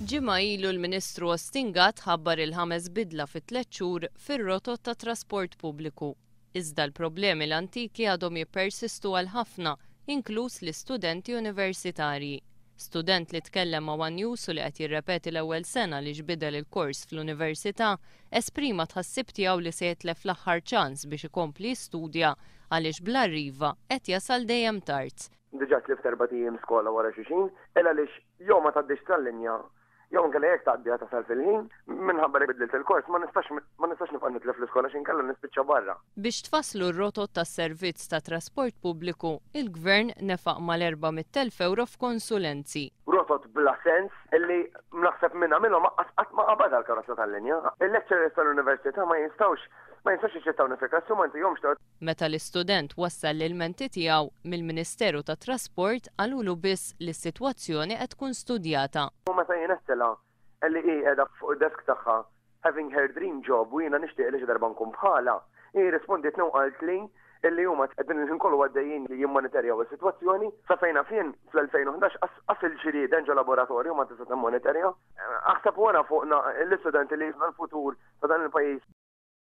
Ġimgħa ilu l-Ministru Ostingat ħabbar il-5 bidla fi 3 xhur fir-rotot ta' trasport pubbliku. Iżda l-problemi l-antiki għadhom jippersistu għal ħafna, inkluż l-istudenti universitarji. Student li tkellem ma' One News u li qed jirrepeti l-ewwel sena li ġbidel il-kors fl-università esprima tħassib tiegħu li se jitlef l-aħħar ċans biex ikompli jistudja għaliex bl-arriva qed jasal dejjem tard. Diġà tlift 4 ijiem skola wara xulxin, illa għaliex jew ma tgħaddix tal-linja jew nkella jekk tgħaddiha tasal fil-ħin, minħabba li bidlilt il-kors ma nistax nibqa' nitlef l-iskola x'inkella nispiċċa barra. Biex tfasslu r-rotot tas-servizz ta' trasport pubbliku, il-Gvern nefaq mal-400,000 euro f'konsulenzi. Rotot bla sens illi mnaħseb minnhom qatt ma qabad għall-karozza tal-linja. Il-lecturers tal-università ma jistgħux jiċċettaw nifikazzju ma ntihomx tort. Meta l-istudent wassal l-ilmenti tiegħu mill-Ministeru tat Trasport qalulu biss li s-sitwazzjoni qed tkun studjata. U meta jinettela illi hi qiegħda fuq id-desk tagħha having her dream job u jiena nixtieq li xi darba nkun bħala, hi rispondiet qalt li illi huma qegħdin inkollu għaddejjin li jimmonitorjaw is-sitwazzjoni sa fejna fien fl-2011 qas il-ġrieden ġo laboratorju ma tista' timmonitorja. Aħseb wara fuqna l-istudenti li jisna l-futur ta' dan il-pajjiż.